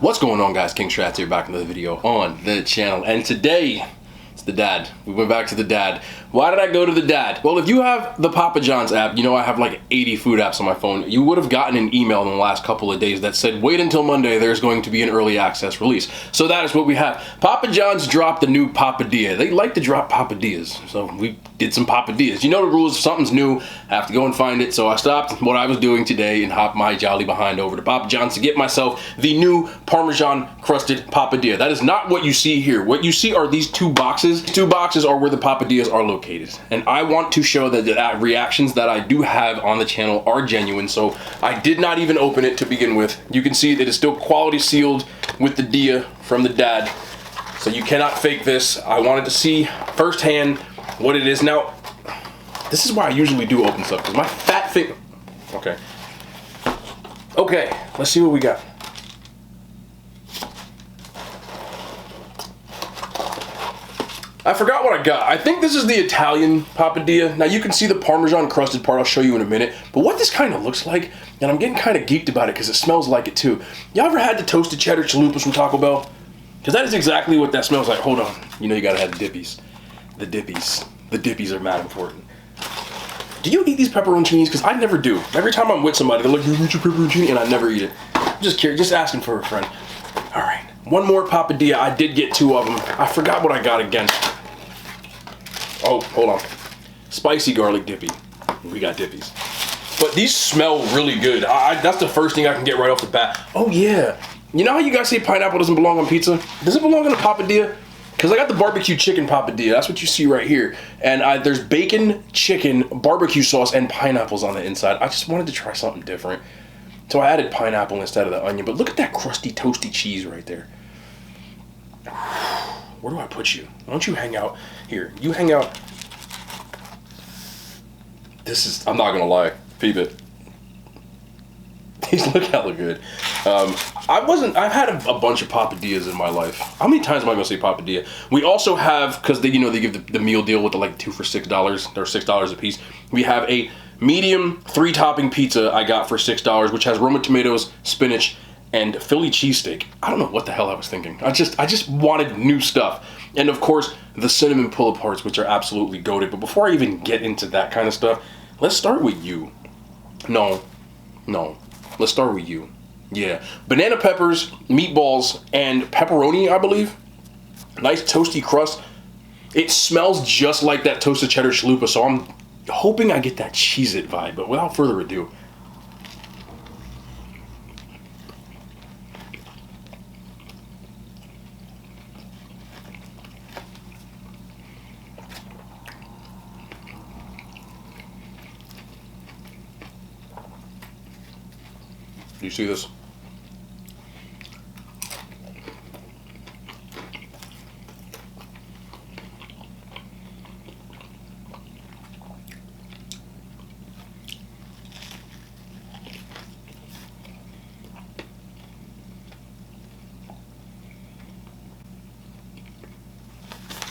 What's going on, guys? King Strats here, back in another video on the channel, and today it's the dad. We went back to the dad. Why did I go to the dad? Well, if you have the Papa John's app, you know I have like 80 food apps on my phone. You would have gotten an email in the last couple of days that said, wait until Monday, there's going to be an early access release. So that is what we have. Papa John's dropped the new Papadia. They like to drop Papadias, so we did some Papadias. You know the rules, if something's new, I have to go and find it. So I stopped what I was doing today and hopped my jolly behind over to Papa John's to get myself the new Parmesan crusted Papadia. That is not what you see here. What you see are these two boxes. These two boxes are where the Papadias are located. And I want to show that the reactions that I do have on the channel are genuine. So I did not even open it to begin with. You can see it is still quality sealed with the dia from the dad. So you cannot fake this. I wanted to see firsthand what it is. Now, this is why I usually do open stuff, because my fat finger. Okay, let's see what we got. I forgot what I got. I think this is the Italian Papadia. Now you can see the Parmesan crusted part, I'll show you in a minute. But what this kind of looks like, and I'm getting kind of geeked about it because it smells like it too. Y'all ever had the toasted cheddar chalupas from Taco Bell? Because that is exactly what that smells like. Hold on. You know you gotta have the dippies. The dippies. The dippies are mad important. Do you eat these pepperoncinis? Because I never do. Every time I'm with somebody, they're like, you eat your pepperoncini? And I never eat it. I'm just curious, just asking for a friend. All right. One more Papadia. I did get two of them. I forgot what I got again. Oh, hold on. Spicy garlic dippy. We got dippies. But these smell really good. That's the first thing I can get right off the bat. Oh, yeah. You know how you guys say pineapple doesn't belong on pizza? Does it belong on a Papadia? Because I got the barbecue chicken Papadia. That's what you see right here. And there's bacon, chicken, barbecue sauce, and pineapples on the inside. I just wanted to try something different. So I added pineapple instead of the onion. But look at that crusty, toasty cheese right there. Where do I put you? Why don't you hang out here? You hang out. This is, I'm not gonna lie, Phoebe. These look hella good. I've had a bunch of Papadias in my life. How many times am I gonna say Papadia? We also have, because they give the meal deal with the like 2 for $6. They're $6 a piece. We have a medium 3-topping pizza I got for $6, which has Roma tomatoes, spinach, and Philly cheesesteak. I don't know what the hell I was thinking. I just wanted new stuff. And of course, the cinnamon pull-aparts, which are absolutely goated. But before I even get into that kind of stuff, let's start with you. No. Let's start with you. Yeah. Banana peppers, meatballs, and pepperoni, I believe. Nice toasty crust. It smells just like that toasted cheddar chalupa, so I'm hoping I get that Cheez-It vibe. But without further ado, do you see this?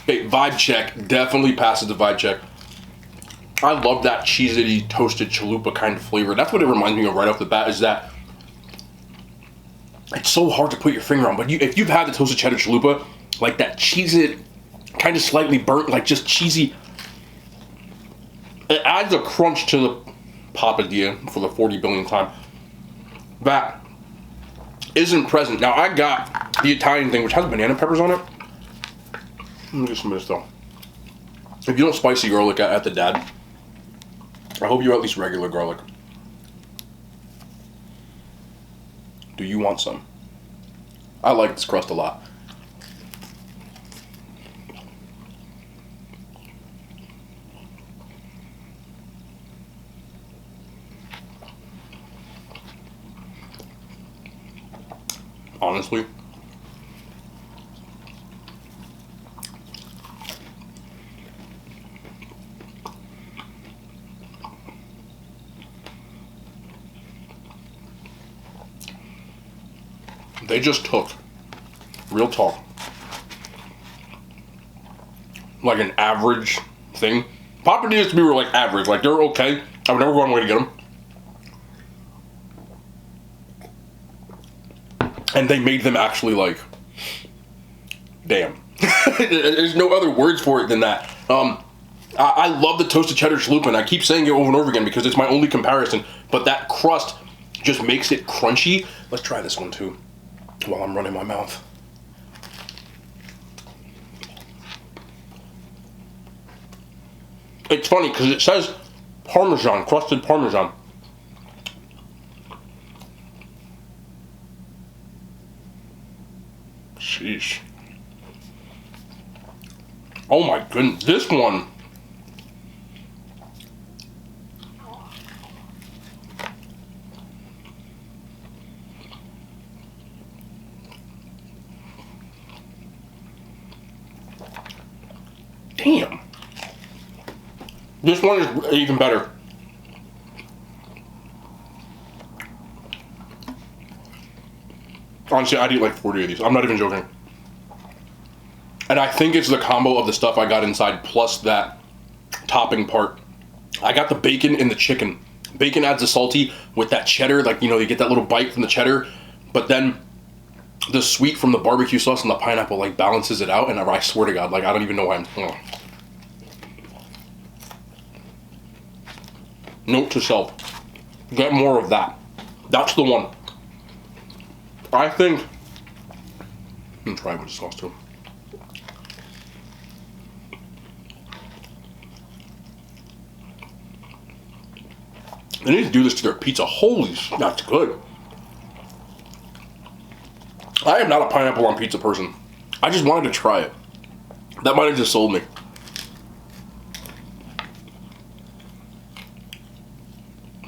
Okay, vibe check. Definitely passes the vibe check. I love that cheesy toasted chalupa kind of flavor. That's what it reminds me of right off the bat, is that it's so hard to put your finger on, but if you've had the toasted cheddar chalupa, like that cheesy, kind of slightly burnt, like just cheesy, it adds a crunch to the Papadia for the 40 billionth time. That isn't present. Now I got the Italian thing, which has banana peppers on it. Let me get some of this though. If you don't spicy garlic at the dad, I hope you at least regular garlic. Do you want some? I like this crust a lot. Honestly, they just took, real talk, like an average thing. Papadias to me were like average, like they're okay. I would never go on my way to get them. and they made them actually like, damn. There's no other words for it than that. I love the toasted cheddar chalupa, and I keep saying it over and over again because it's my only comparison, but that crust just makes it crunchy. Let's try this one too while I'm running my mouth. It's funny because it says Parmesan, crusted Parmesan. Sheesh. Oh my goodness, this one. Damn. This one is even better. Honestly, I'd eat like 40 of these. I'm not even joking. And I think it's the combo of the stuff I got inside plus that topping part. I got the bacon and the chicken. Bacon adds a salty with that cheddar, like, you know, you get that little bite from the cheddar, but then the sweet from the barbecue sauce and the pineapple like balances it out, and I swear to God, like, I don't even know why I'm... Note to self, get more of that. That's the one. I think... I'm trying with the sauce too. They need to do this to their pizza. Holy, that's good. I am not a pineapple on pizza person. I just wanted to try it. That might have just sold me.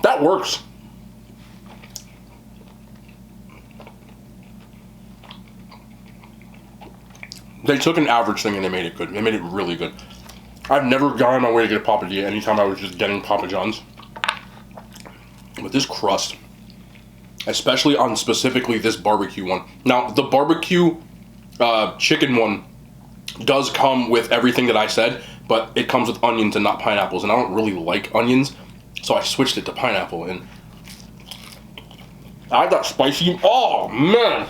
That works. They took an average thing and they made it good. They made it really good. I've never gone on my way to get a papadilla anytime I was just getting Papa John's. But this crust, especially on specifically this barbecue one. Now, the barbecue chicken one does come with everything that I said, but it comes with onions and not pineapples, and I don't really like onions, so I switched it to pineapple, and I got spicy. Oh, man.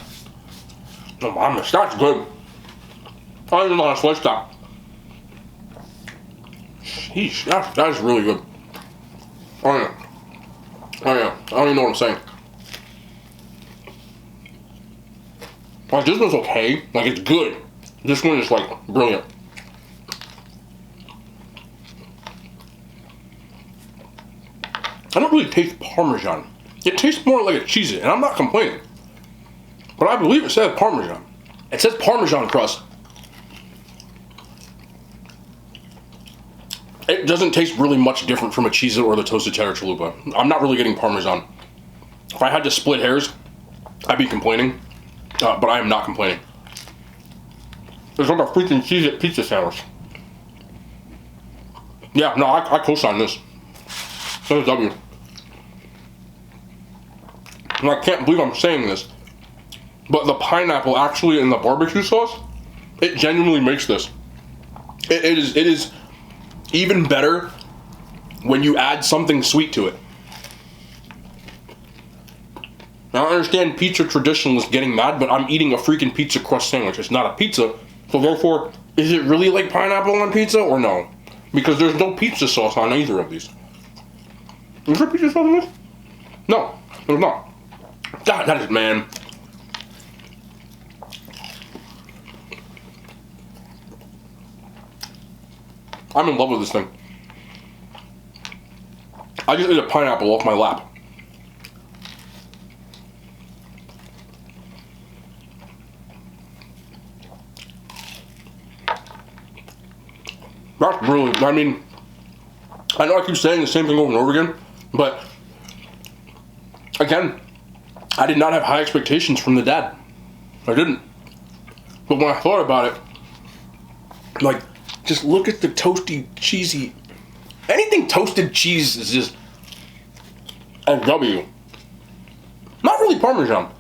Oh, my, that's good. I don't even know how to slice that. Sheesh, that is really good. Oh, yeah. Oh yeah, I don't even know what I'm saying. Like, this one's okay. Like, it's good. This one is, like, brilliant. I don't really taste Parmesan. It tastes more like a Cheez-It, and I'm not complaining. But I believe it says Parmesan. It says Parmesan crust. It doesn't taste really much different from a Cheez-It or the toasted cheddar chalupa. I'm not really getting Parmesan. If I had to split hairs, I'd be complaining. But I am not complaining. It's like a freaking Cheez-It pizza sandwich. Yeah, no, I co-sign this. So is W. And I can't believe I'm saying this, but the pineapple actually in the barbecue sauce, it genuinely makes this. It is even better when you add something sweet to it. Now I understand pizza traditionalists getting mad, but I'm eating a freaking pizza crust sandwich. It's not a pizza, so therefore, is it really like pineapple on pizza or no? Because there's no pizza sauce on either of these. Is there pizza sauce on this? No, there's not. God, that is, man. I'm in love with this thing. I just ate a pineapple off my lap. That's brilliant. I mean, I know I keep saying the same thing over and over again, but again, I did not have high expectations from the dad. I didn't. But when I thought about it, like, just look at the toasty, cheesy. Anything toasted cheese is just a W. Not really Parmesan,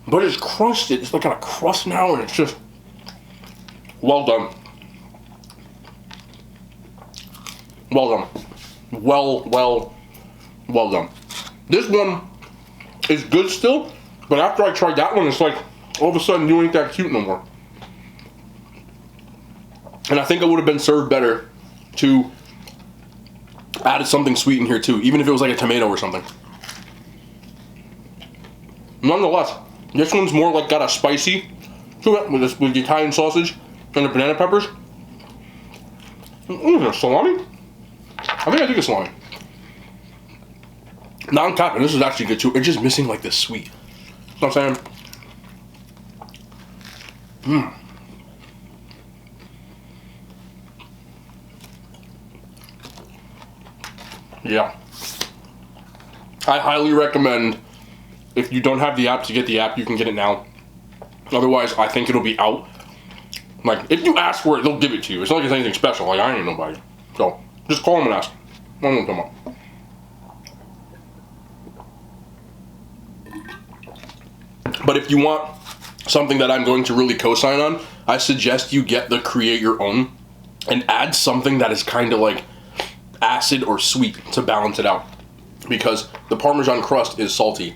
but it's crusted. It's like got a crust now, and it's just well done. Well done. Well done. This one is good still, But after I tried that one, it's like, all of a sudden, you ain't that cute no more. And I think it would have been served better to add something sweet in here too, even if it was like a tomato or something. Nonetheless, this one's more like got a spicy to it with the Italian sausage and the banana peppers. Ooh, salami? I think I think it's salami. Now I'm capping, this is actually good too. It's just missing like this sweet. You know what I'm saying? Yeah. I highly recommend, if you don't have the app, to get the app. You can get it now. Otherwise, I think it'll be out. Like, if you ask for it, they'll give it to you. It's not like it's anything special. Like, I ain't nobody. So, just call them and ask. I don't come up. But if you want something that I'm going to really co-sign on, I suggest you get the create your own and add something that is kind of like acid or sweet to balance it out, because the Parmesan crust is salty.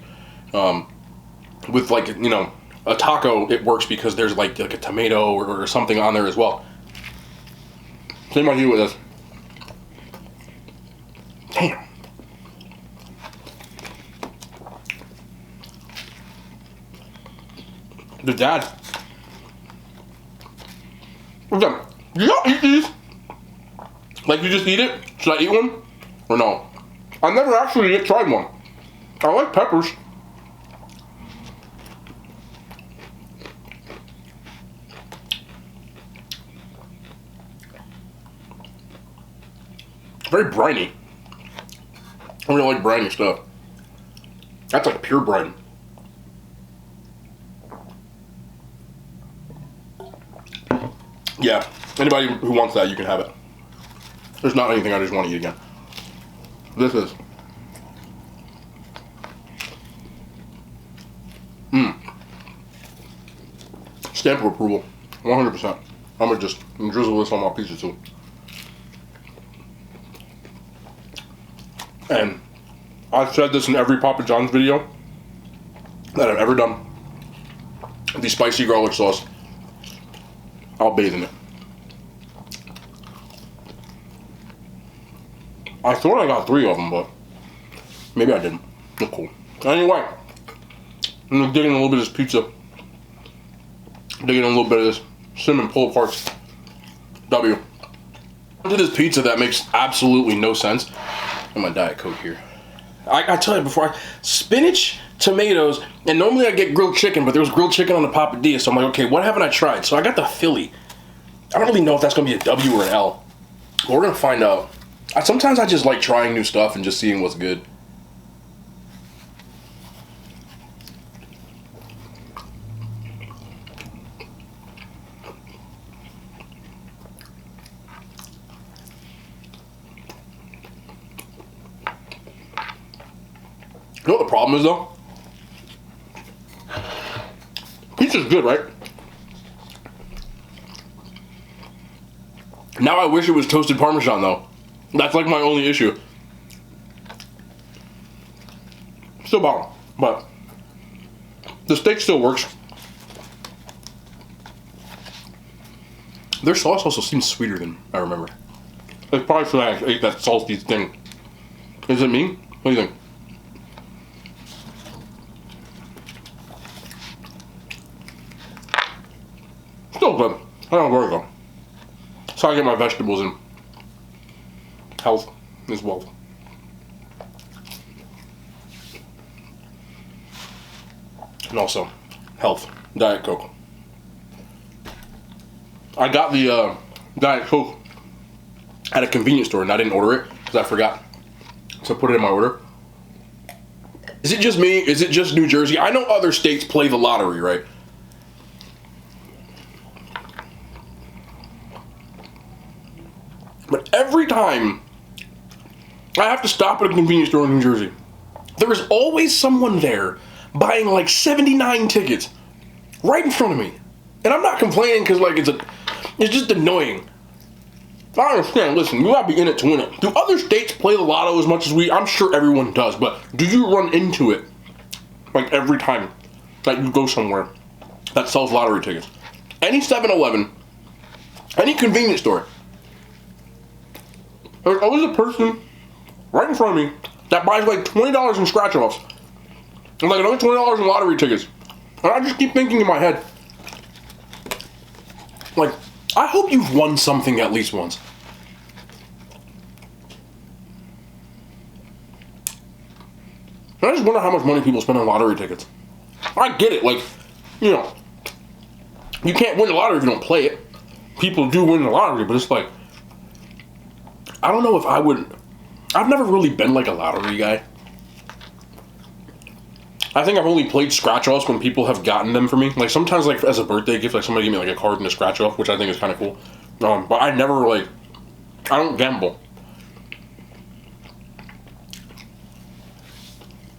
With like, you know, a taco, it works because there's like a tomato or something on there as well. Same idea with this. Damn. The dad. Okay, do y'all eat these? Like, you just eat it? Should I eat one? Or no? I never actually tried one. I like peppers. Very briny. I really like briny stuff. That's like pure brine. Yeah, anybody who wants that, you can have it. There's not anything I just want to eat again. This is. Stamp of approval. 100%. I'm gonna just drizzle this on my pizza too. And I've said this in every Papa John's video that I've ever done. The spicy garlic sauce, I'll bathe in it. I thought I got 3 of them, but maybe I didn't. They're cool. Anyway, I'm gonna dig in a little bit of this pizza. Dig in a little bit of this cinnamon pull aparts. W. To this pizza that makes absolutely no sense. And my Diet Coke here. I tell you before, spinach, tomatoes, and normally I get grilled chicken, but there was grilled chicken on the Papadias, so I'm like, okay, what haven't I tried? So I got the Philly. I don't really know if that's gonna be a W or an L, but we're gonna find out. Sometimes I just like trying new stuff and just seeing what's good. You know what the problem is though? Pizza's good, right? Now I wish it was toasted Parmesan though. That's like my only issue. Still bomb, but the steak still works. Their sauce also seems sweeter than I remember. It's probably for that I ate that salty thing. Is it me? What do you think? Still good. I don't know where to go. That's how I get my vegetables in. Health is wealth. And also, health. Diet Coke. I got the Diet Coke at a convenience store and I didn't order it because I forgot to put it in my order. Is it just me? Is it just New Jersey? I know other states play the lottery, right? But every time I have to stop at a convenience store in New Jersey, there is always someone there buying like 79 tickets right in front of me. And I'm not complaining because like it's just annoying. I understand, listen, you gotta be in it to win it. Do other states play the lotto as much as we? I'm sure everyone does, but do you run into it like every time? that you go somewhere that sells lottery tickets. Any 7-Eleven, any convenience store, there's always a person right in front of me that buys like $20 in scratch-offs. And like another $20 in lottery tickets. And I just keep thinking in my head, like, I hope you've won something at least once. And I just wonder how much money people spend on lottery tickets. I get it, like, you know, you can't win the lottery if you don't play it. People do win the lottery, but it's like, I don't know if I would. I've never really been like a lottery guy. I think I've only played scratch-offs when people have gotten them for me. Like sometimes, like as a birthday gift, like somebody gave me like a card and a scratch-off, which I think is kind of cool. But I never like, I don't gamble.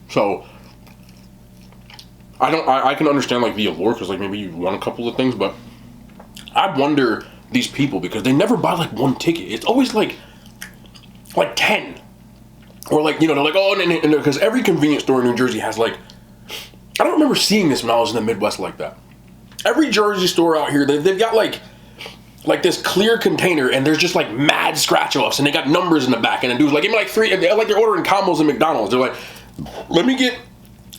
So I can understand like the allure because like maybe you won a couple of things, but I wonder these people because they never buy like one ticket. It's always like 10. Or like, you know, they're like, oh, and because every convenience store in New Jersey has like, I don't remember seeing this when I was in the Midwest like that. Every Jersey store out here, they've got like this clear container and there's just like mad scratch-offs and they got numbers in the back and the dude's like, give me like 3, and like they're ordering combos at McDonald's. They're like, let me get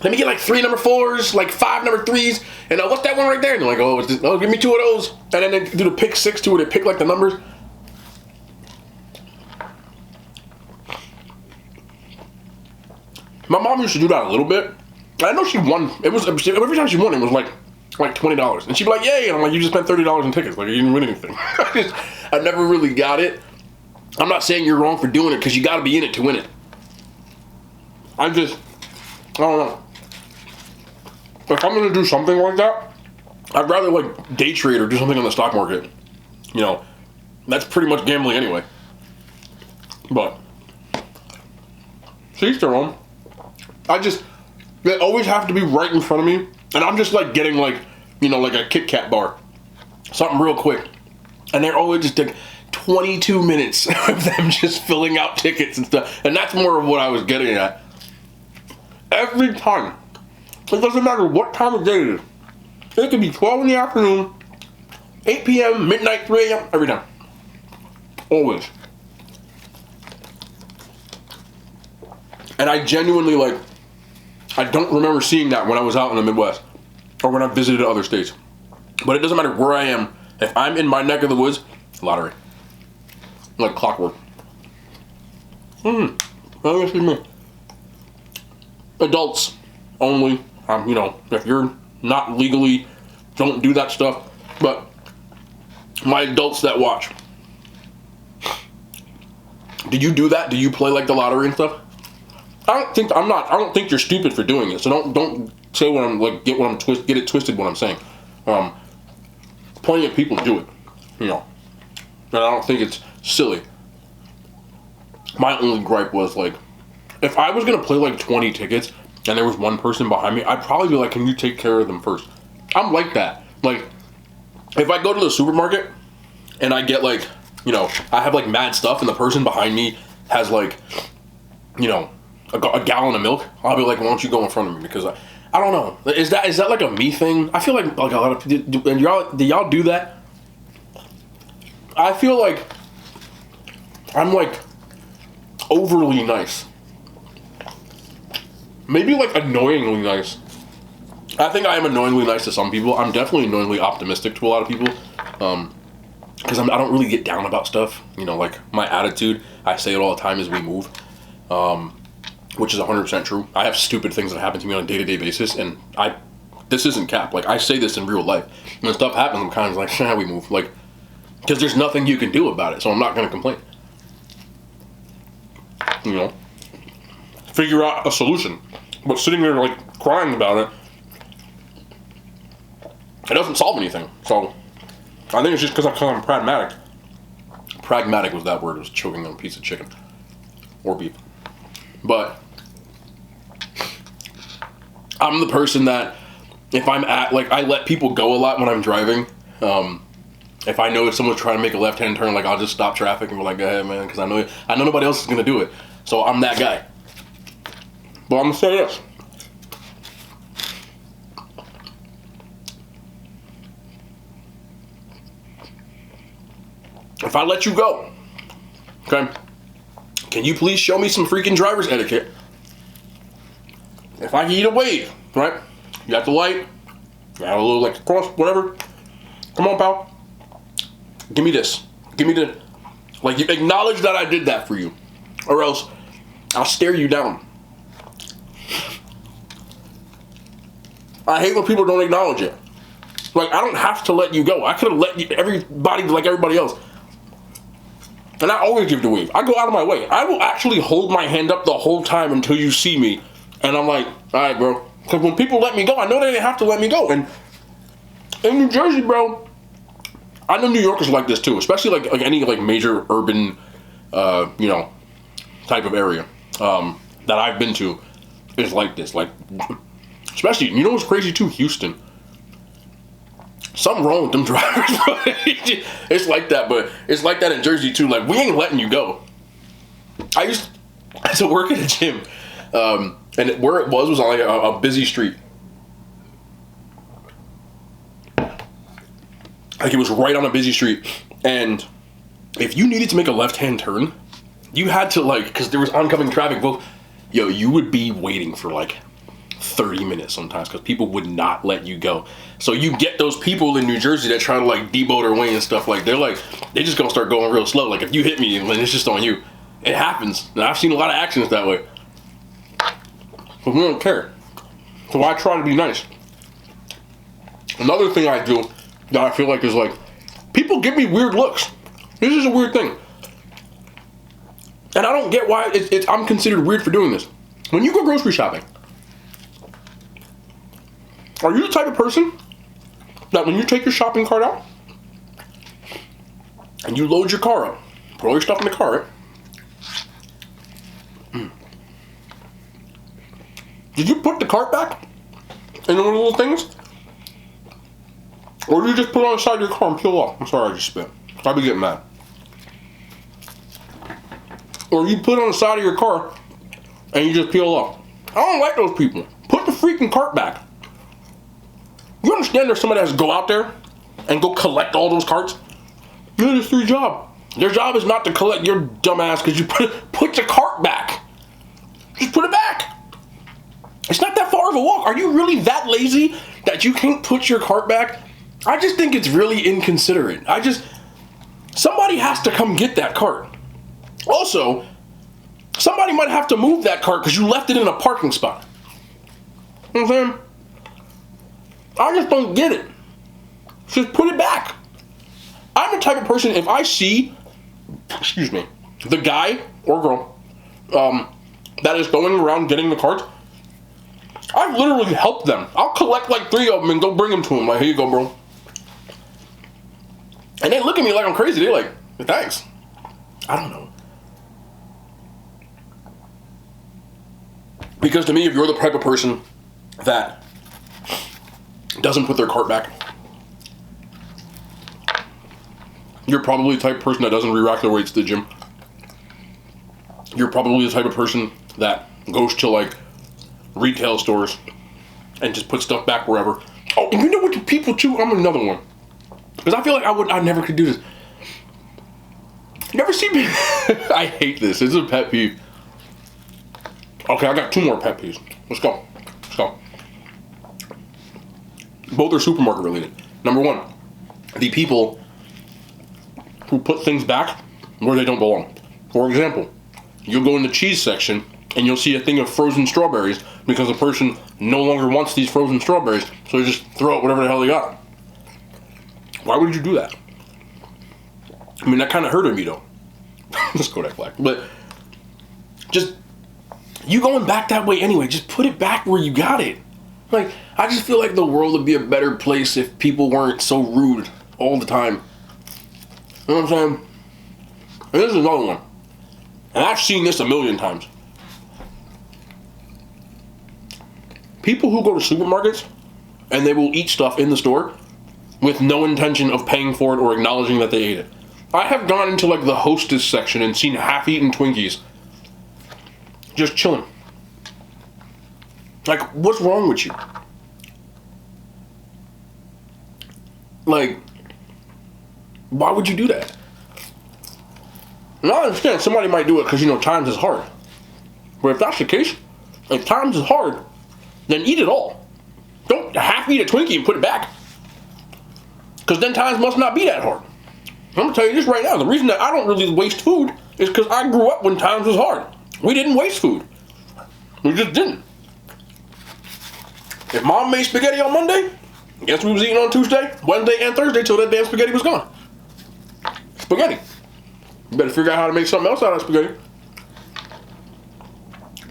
like 3 number 4s, like 5 number 3s, and what's that one right there? And they're like, oh, give me 2 of those. And then they do the pick 6 to where they pick like the numbers. My mom used to do that a little bit. I know she won. It was every time she won, it was like $20, and she'd be like, "Yay!" And I'm like, "You just spent $30 in tickets. Like you didn't win anything." I never really got it. I'm not saying you're wrong for doing it because you got to be in it to win it. I don't know. If I'm gonna do something like that, I'd rather like day trade or do something on the stock market. You know, that's pretty much gambling anyway. But to each their own. They always have to be right in front of me, and I'm just like getting like, you know, like a Kit Kat bar, something real quick, and they're always just like 22 minutes of them just filling out tickets and stuff, and that's more of what I was getting at. Every time, it doesn't matter what time of day it is. It could be 12 in the afternoon, 8 p.m., midnight, 3 a.m., every time. Always. And I genuinely like, I don't remember seeing that when I was out in the Midwest or when I visited other states. But it doesn't matter where I am. If I'm in my neck of the woods, lottery. Like clockwork. Excuse me. Adults only. You know, if you're not legally, don't do that stuff. But my adults that watch. Do you do that? Do you play like the lottery and stuff? I don't think you're stupid for doing it. So don't say what I'm like. Get it twisted. What I'm saying. Plenty of people do it. You know, and I don't think it's silly. My only gripe was like, if I was gonna play like 20 tickets and there was one person behind me, I'd probably be like, can you take care of them first? I'm like that. Like, if I go to the supermarket and I get like, you know, I have like mad stuff and the person behind me has like, you know, a gallon of milk, I'll be like, why don't you go in front of me? Because I don't know. Is that like a me thing? I feel like a lot of people, and do y'all do that? I feel like I'm like overly nice. Maybe like annoyingly nice. I think I am annoyingly nice to some people. I'm definitely annoyingly optimistic to a lot of people. Because I don't really get down about stuff. You know, like my attitude, I say it all the time, is we move. Which is 100% true. I have stupid things that happen to me on a day-to-day basis, and this isn't cap. Like, I say this in real life. When stuff happens, I'm kind of like, we move. Like, because there's nothing you can do about it, so I'm not going to complain. You know? Figure out a solution. But sitting there, like, crying about it, it doesn't solve anything. So, I think it's just because I'm pragmatic. Pragmatic was that word. It was choking on a piece of chicken. Or beef. But I'm the person that if I'm at, like, I let people go a lot when I'm driving. If I know if someone's trying to make a left-hand turn, like, I'll just stop traffic and be like, go ahead, man, because I know nobody else is going to do it. So I'm that guy. But I'm going to say this. if I let you go, okay, can you please show me some freaking driver's etiquette? If I need a wave, right? You got the light, you got a little like cross, whatever. Come on, pal. Give me this. Give me the, like, you acknowledge that I did that for you, or else I'll stare you down. I hate when people don't acknowledge it. Like, I don't have to let you go. I could have let you, everybody like everybody else. And I always give the wave. I go out of my way. I will actually hold my hand up the whole time until you see me. And I'm like, all right, bro. Because when people let me go, I know they didn't have to let me go. And in New Jersey, bro, I know New Yorkers like this too. Especially like any like major urban, you know, type of area that I've been to is like this. Like, especially, you know what's crazy too? Houston. Something wrong with them drivers. It's like that, but it's like that in Jersey too. Like, we ain't letting you go. I used to work at a gym, and where it was on like a busy street. Like, it was right on a busy street, and if you needed to make a left-hand turn, you had to, like, because there was oncoming traffic. Well, yo, you would be waiting for like 30 minutes sometimes because people would not let you go. So you get those people in New Jersey that try to like deboat their way and stuff. Like, they just gonna start going real slow. Like, if you hit me, then it's just on you. It happens. And I've seen a lot of accidents that way. But we don't care. So I try to be nice. Another thing I do that I feel like is like, people give me weird looks. This is a weird thing. And I don't get why I'm considered weird for doing this. When you go grocery shopping, are you the type of person that when you take your shopping cart out and you load your car up, put all your stuff in the car, right? Did you put the cart back in one of the little things? Or do you just put it on the side of your car and peel off? I'm sorry, I just spit. I'd be getting mad. Or you put it on the side of your car and you just peel off. I don't like those people. Put the freaking cart back. You understand there's somebody that has to go out there and go collect all those carts? Yeah, that's their job. Their job is not to collect your dumb ass because you put your cart back. Just put it back. It's not that far of a walk. Are you really that lazy that you can't put your cart back? I just think it's really inconsiderate. Somebody has to come get that cart. Also, somebody might have to move that cart because you left it in a parking spot. You know what I'm saying? I just don't get it. Just put it back. I'm the type of person, if I see, excuse me, the guy or girl that is going around getting the carts, I've literally helped them. I'll collect like 3 of them and go bring them to them. Like, here you go, bro. And they look at me like I'm crazy. They're like, thanks. I don't know. Because to me, if you're the type of person that doesn't put their cart back, you're probably the type of person that doesn't re-rack their weights to the gym. You're probably the type of person that goes to like retail stores and just put stuff back wherever. Oh, and you know what, the people too, I'm another one. Because I feel like I never could do this. Never see me. I hate this. It's a pet peeve. Okay, I got 2 more pet peeves. Let's go. Let's go. Both are supermarket related. Number 1, the people who put things back where they don't belong. For example, you'll go in the cheese section and you'll see a thing of frozen strawberries because the person no longer wants these frozen strawberries, so they just throw out whatever the hell they got. Why would you do that? I mean, that kind of hurted me though. Just Kodak Black. But just, you going back that way anyway, just put it back where you got it. Like, I just feel like the world would be a better place if people weren't so rude all the time. You know what I'm saying? And this is another one. And I've seen this a million times. People who go to supermarkets and they will eat stuff in the store with no intention of paying for it or acknowledging that they ate it. I have gone into like the hostess section and seen half-eaten Twinkies just chilling. Like, what's wrong with you? Like, why would you do that? Now I understand somebody might do it because, you know, times is hard. But if that's the case, if times is hard, then eat it all. Don't half eat a Twinkie and put it back. Because then times must not be that hard. I'm going to tell you this right now. The reason that I don't really waste food is because I grew up when times was hard. We didn't waste food. We just didn't. If mom made spaghetti on Monday, guess we was eating on Tuesday, Wednesday, and Thursday till that damn spaghetti was gone. Spaghetti. You better figure out how to make something else out of spaghetti.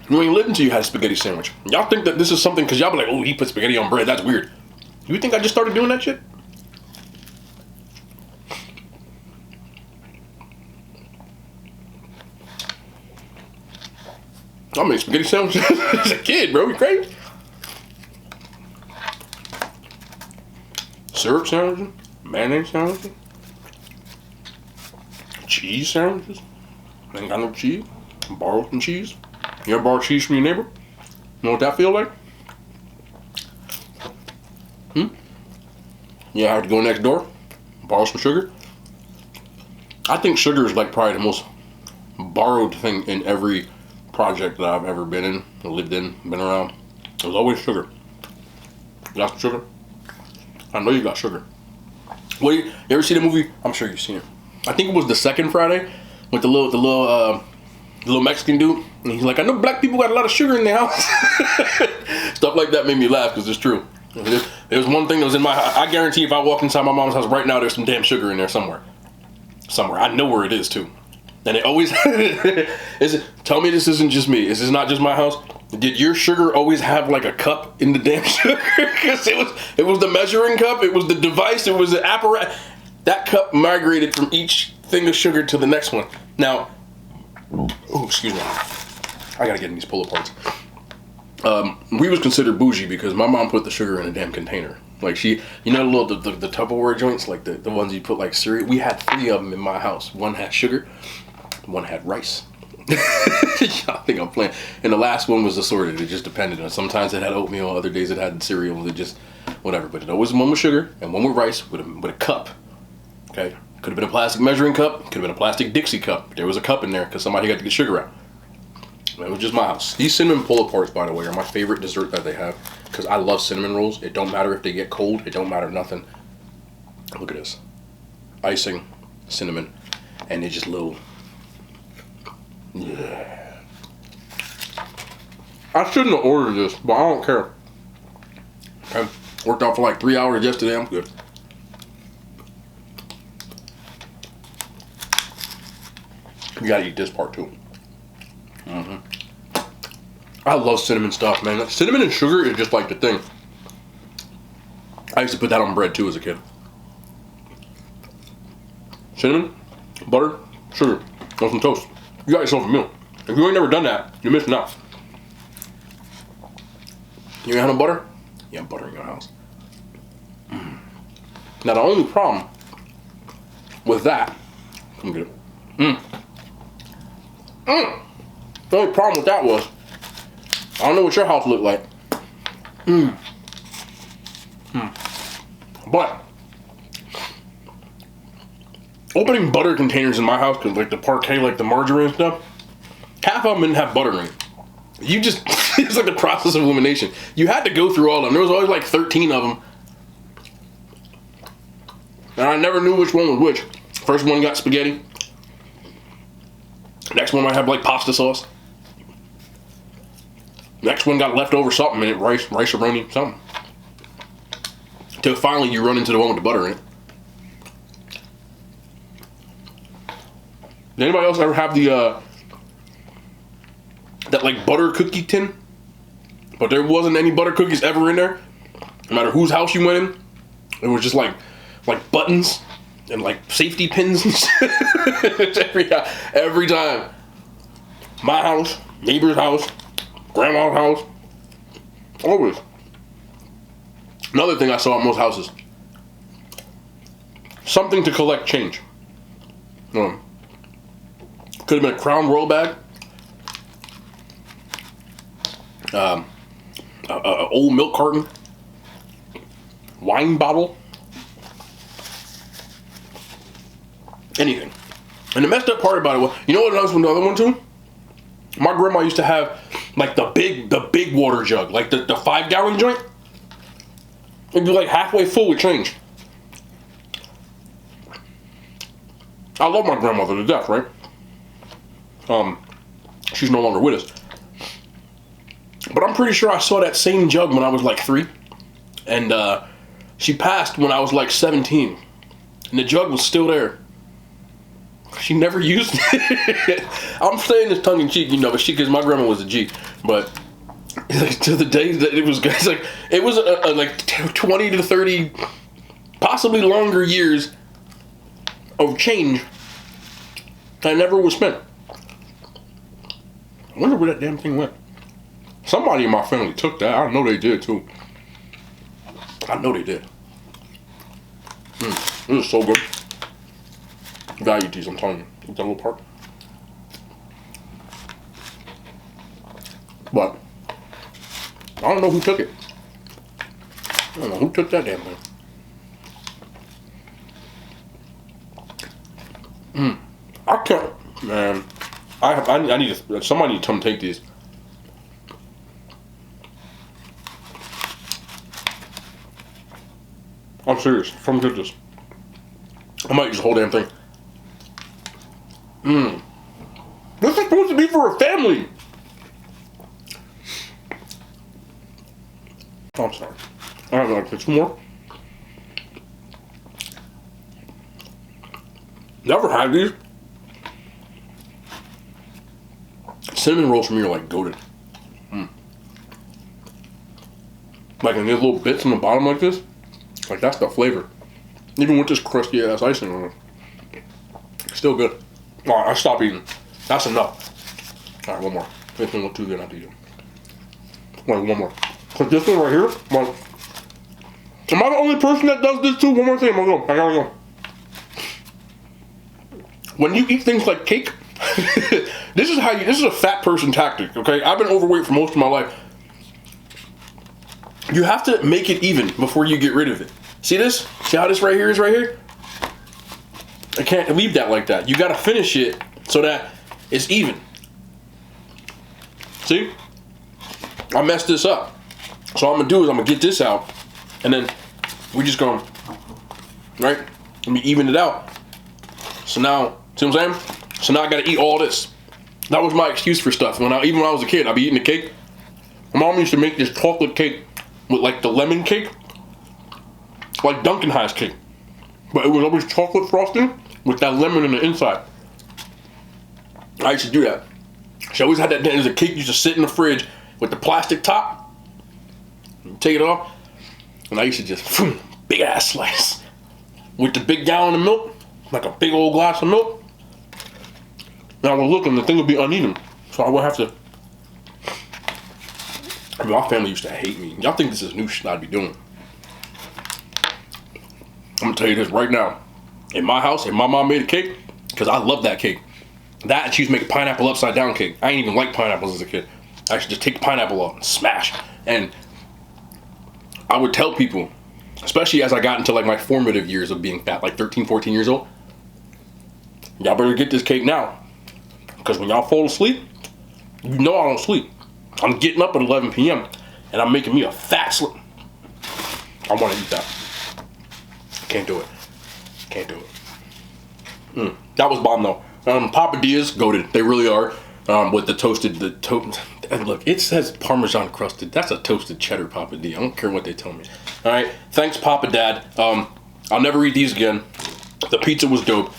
You ain't lived until you had a spaghetti sandwich. Y'all think that this is something, because y'all be like, oh, he put spaghetti on bread, that's weird. You think I just started doing that shit? I made spaghetti sandwiches as a kid, bro. You crazy? Syrup sandwiches, mayonnaise sandwiches, cheese sandwiches. Ain't got no cheese. Borrow some cheese. You ever borrow cheese from your neighbor? You know what that feel like? You have to go next door, borrow some sugar. I think sugar is like probably the most borrowed thing in every project that I've ever been in, lived in, been around. There's always sugar. You got some sugar? I know you got sugar. What you ever see the movie? I'm sure you've seen it. I think it was The Second Friday with the little Mexican dude. And he's like, I know black people got a lot of sugar in their house. Stuff like that made me laugh because it's true. There's one thing that was in my house. I guarantee if I walk inside my mom's house right now, there's some damn sugar in there somewhere. Somewhere. I know where it is too. And it always tell me this isn't just me. Is this not just my house? Did your sugar always have like a cup in the damn sugar? Because it was the measuring cup, it was the device, it was the apparatus. That cup migrated from each thing of sugar to the next one. Now, oh, excuse me. I gotta get in these pull-aparts. We was considered bougie because my mom put the sugar in a damn container. Like she, you know, the Tupperware joints, like the ones you put like cereal. We had 3 of them in my house. One had sugar, one had rice. I think I'm playing. And the last one was assorted. It just depended on. Sometimes it had oatmeal, other days it had cereal. It just whatever. But it always one with sugar and one with rice with a cup. Okay, could have been a plastic measuring cup. Could have been a plastic Dixie cup. There was a cup in there because somebody got to get sugar out. It was just my house. These cinnamon pull-aparts, by the way, are my favorite dessert that they have because I love cinnamon rolls. It don't matter if they get cold. It don't matter nothing. Look at this. Icing, cinnamon, and it's just little. Yeah. I shouldn't have ordered this, but I don't care. I worked out for like 3 hours yesterday. I'm good. You gotta eat this part too. I love cinnamon stuff, man. Cinnamon and sugar is just like the thing. I used to put that on bread too as a kid. Cinnamon, butter, sugar, on some toast. You got yourself a meal. If you ain't never done that, you're missing out. You ain't had no butter? You have butter in your house. Now the only problem with that, I'm good. The only problem with that was, I don't know what your house looked like. But opening butter containers in my house, cause like the parquet, like the margarine and stuff, half of them didn't have butter in it. You just, it's like the process of elimination. You had to go through all of them. There was always like 13 of them. And I never knew which one was which. First one got spaghetti. Next one might have like pasta sauce. Next one got leftover something in it, rice-a-roni, something. Till finally you run into the one with the butter in it. Did anybody else ever have the that like butter cookie tin? But there wasn't any butter cookies ever in there. No matter whose house you went in, it was just like buttons and like safety pins and shit. every time. My house, neighbor's house, grandma's house, always. Another thing I saw at most houses, something to collect change. Could have been a Crown Royal bag, an old milk carton, wine bottle, anything. And the messed up part about it was, you know what else was the other one too? My grandma used to have like the big water jug, like the 5-gallon joint. It'd be like halfway full with change. I love my grandmother to death, right? She's no longer with us. But I'm pretty sure I saw that same jug when I was like 3. And she passed when I was like 17. And the jug was still there. She never used it. I'm saying this tongue in cheek, you know, but because my grandma was a G. But like, to the day that it was, it's like, it was like 20 to 30, possibly longer years of change that never was spent. I wonder where that damn thing went. Somebody in my family took that. I know they did too. I know they did. This is so good. Value teas, I'm telling you. With that little part. But I don't know who took it. I don't know who took that damn thing. I can't, man. I need to, somebody need to come take these. I'm serious. Come get this. I might use the whole damn thing. This is supposed to be for a family. Oh, I'm sorry. I don't know. It's more. Never had these. Cinnamon rolls for me are like goated. Like in these little bits on the bottom like this. Like that's the flavor. Even with this crusty ass icing on it. Still good. Alright, I stopped eating. That's enough. Alright, one more. This one look too good not to eat. Wait, one more. Cause this one right here, like, am I the only person that does this too? One more thing, I'm gonna go. I gotta go. When you eat things like cake, this is a fat person tactic, okay? I've been overweight for most of my life. You have to make it even before you get rid of it. See this? See how this right here is right here? I can't leave that like that. You gotta finish it so that it's even. See? I messed this up. So all I'm gonna do is I'm gonna get this out and then we just gonna, right? Let me even it out. So now, see what I'm saying? So now I gotta eat all this. That was my excuse for stuff. Even when I was a kid, I'd be eating the cake. My mom used to make this chocolate cake with like the lemon cake. Like Duncan High cake. But it was always chocolate frosting with that lemon in the inside. I used to do that. She always had that, there's a cake used to sit in the fridge with the plastic top. Take it off. And I used to just, big ass slice. With the big gallon of milk. Like a big old glass of milk. And I would look and the thing would be uneven. So I would have to. I mean, my family used to hate me. Y'all think this is new shit I'd be doing. I'm gonna tell you this right now. In my house, if my mom made a cake, because I love that cake. That and she used to make a pineapple upside down cake. I didn't even like pineapples as a kid. I used to just take the pineapple off and smash. And I would tell people, especially as I got into like my formative years of being fat, like 13, 14 years old, y'all better get this cake now. Because when y'all fall asleep, you know I don't sleep. I'm getting up at 11 p.m. and I'm making me a fat slip. I want to eat that. Can't do it. Can't do it. That was bomb though. Papadias, goated. They really are. With the toasted, and look, it says Parmesan crusted. That's a toasted cheddar papadilla. I don't care what they tell me. All right, thanks, Papa Dad. I'll never eat these again. The pizza was dope.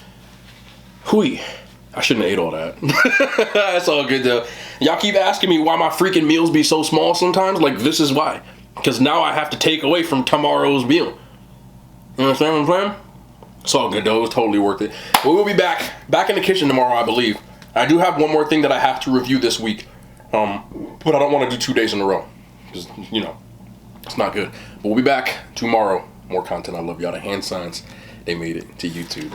Hui. I shouldn't have ate all that. That's all good though. Y'all keep asking me why my freaking meals be so small sometimes. Like, this is why. Because now I have to take away from tomorrow's meal. You understand what I'm saying? It's all good though. It was totally worth it. We will be back in the kitchen tomorrow, I believe. I do have one more thing that I have to review this week. But I don't want to do 2 days in a row. Because, you know, it's not good. But we'll be back tomorrow. More content. I love y'all. The hand signs, they made it to YouTube.